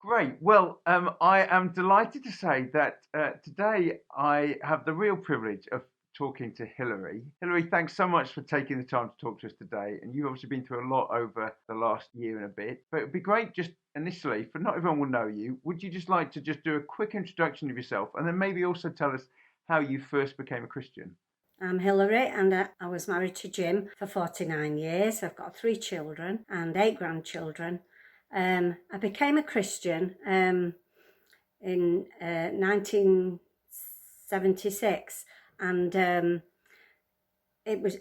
Great. Well, I am delighted to say that today I have the real privilege of talking to Hilary. Hilary, thanks so much for taking the time to talk to us today. And you've obviously been through a lot over the last year and a bit. But it'd be great just initially, for not everyone will know you, would you just like to just do a quick introduction of yourself and then maybe also tell us how you first became a Christian? I'm Hilary and I was married to Jim for 49 years. I've got 3 children and 8 grandchildren. I became a Christian in 1976 and it was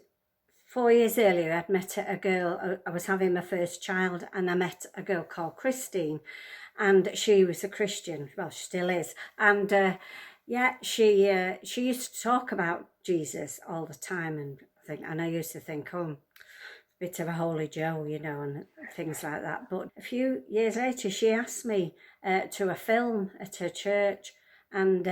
4 years earlier. I'd met a girl, I was having my first child, and I met a girl called Christine, and she was a Christian. Well, she still is. And yeah, she used to talk about Jesus all the time, and I used to think, oh, bit of a holy Joe, and things like that. But a few years later, she asked me to a film at her church, and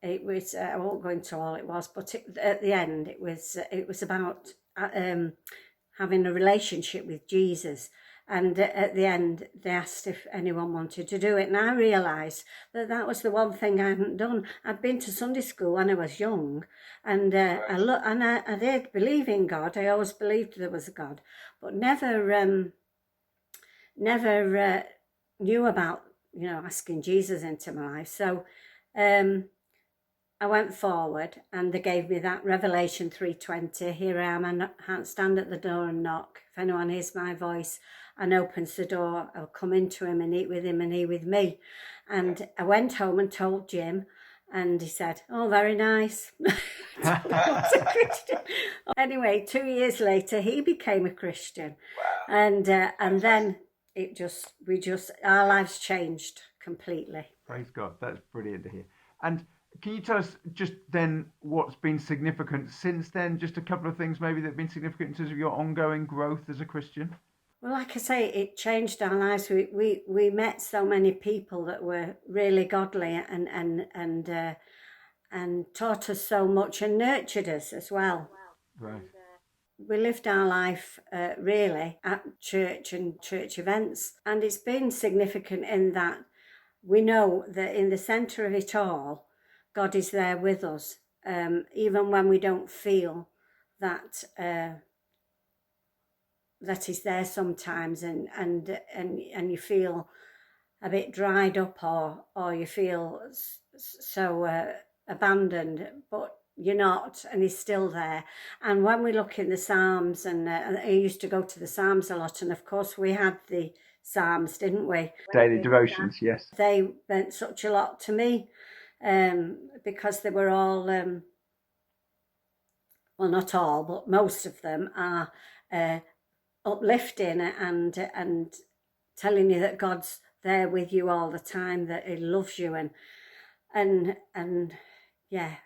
it was I won't go into all it was, but at the end, it was about having a relationship with Jesus. And at the end, they asked if anyone wanted to do it. And I realised that that was the one thing I hadn't done. I'd been to Sunday school when I was young, and I did believe in God. I always believed there was a God, but never knew about asking Jesus into my life. So I went forward, and they gave me that Revelation 3:20. Here I am, and stand at the door and knock. If anyone hears my voice and opens the door, I'll come into him and eat with him and he with me. And I went home and told Jim, and he said, "Oh, very nice." I was a Christian. Anyway, 2 years later, he became a Christian, and then our lives changed completely. Praise God. That's brilliant to hear. And can you tell us just then what's been significant since then? Just a couple of things maybe that have been significant in terms of your ongoing growth as a Christian? Well, like I say, it changed our lives. We met so many people that were really godly and taught us so much and nurtured us as well. Right. We lived our life really at church and church events, and it's been significant in that we know that in the centre of it all, God is there with us, even when we don't feel that that He's there sometimes, and you feel a bit dried up, or you feel so abandoned, but you're not, and He's still there. And when we look in the Psalms, and I used to go to the Psalms a lot, and of course we had the Psalms, didn't we? Daily devotions, yes. They meant such a lot to me, because they were all, well, not all, but most of them are uplifting and telling you that God's there with you all the time, that He loves you, and yeah,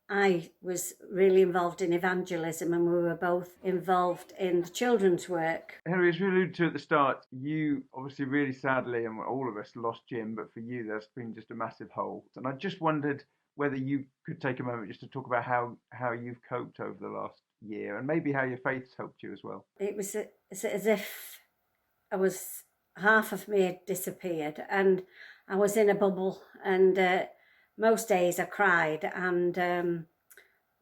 I was really involved in evangelism, and we were both involved in the children's work. Henry, as we alluded to at the start, you obviously really sadly, and all of us lost Jim, but for you, there's been just a massive hole. And I just wondered whether you could take a moment just to talk about how you've coped over the last year, and maybe how your faith's helped you as well. It was as if half of me had disappeared, and I was in a bubble, and most days I cried and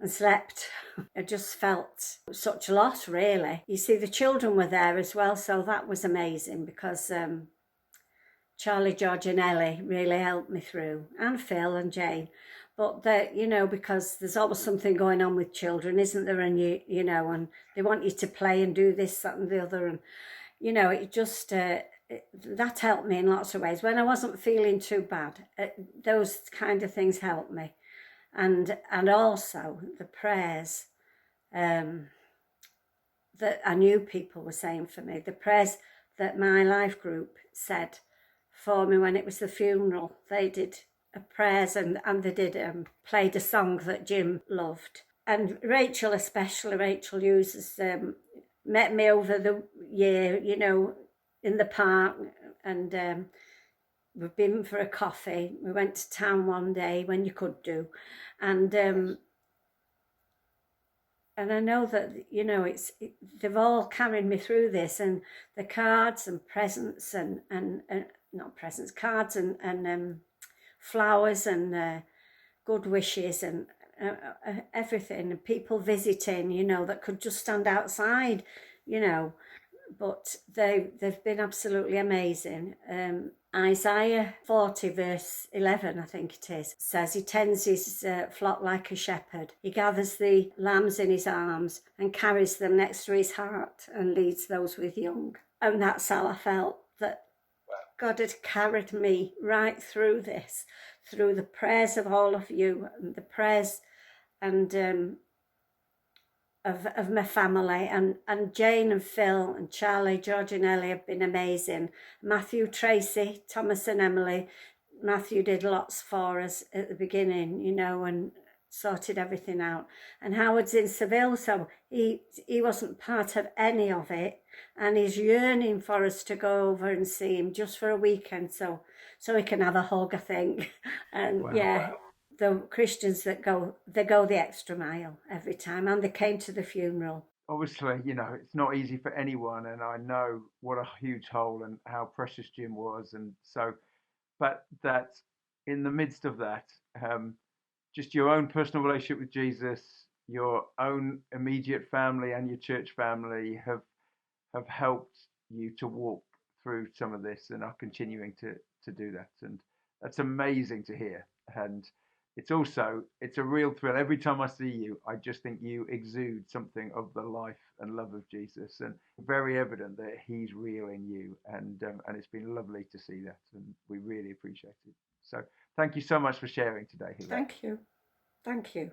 slept. I just felt such a loss, really. You see, the children were there as well, so that was amazing, because Charlie, George and Ellie really helped me through, and Phil and Jane. But because there's always something going on with children, isn't there? And and they want you to play and do this, that and the other. And, it just, that helped me in lots of ways. When I wasn't feeling too bad, those kind of things helped me. And also the prayers that I knew people were saying for me, the prayers that my life group said for me when it was the funeral. They did prayers, and they did played a song that Jim loved. And Rachel especially, Rachel uses met me over the year, in the park, and we've been for a coffee. We went to town one day when you could do, and and I know that, you know, they've all carried me through this, and the cards and presents and not presents, cards and flowers and good wishes and everything, and people visiting, you know, that could just stand outside, you know, but they've been absolutely amazing. Isaiah 40 verse 11, I think it is, says he tends his flock like a shepherd. He gathers the lambs in his arms and carries them next to his heart and leads those with young. And that's how I felt, that God had carried me right through this, through the prayers of all of you and the prayers and of my family, and Jane and Phil and Charlie, George and Ellie have been amazing. Matthew, Tracy, Thomas and Emily. Matthew did lots for us at the beginning, you know, and sorted everything out. And Howard's in Seville, so he wasn't part of any of it, and he's yearning for us to go over and see him just for a weekend, so he can have a hug, I think. And Wow. yeah, the Christians that go the extra mile every time, and they came to the funeral. Obviously, you know, it's not easy for anyone, and I know what a huge hole and how precious Jim was, and so, but that in the midst of that, just your own personal relationship with Jesus, your own immediate family and your church family have helped you to walk through some of this and are continuing to do that, and that's amazing to hear. And it's a real thrill every time I see you. I just think you exude something of the life and love of Jesus, and very evident that he's real in you, and it's been lovely to see that, and we really appreciate it. So thank you so much for sharing today, Hilary. Thank you. Thank you.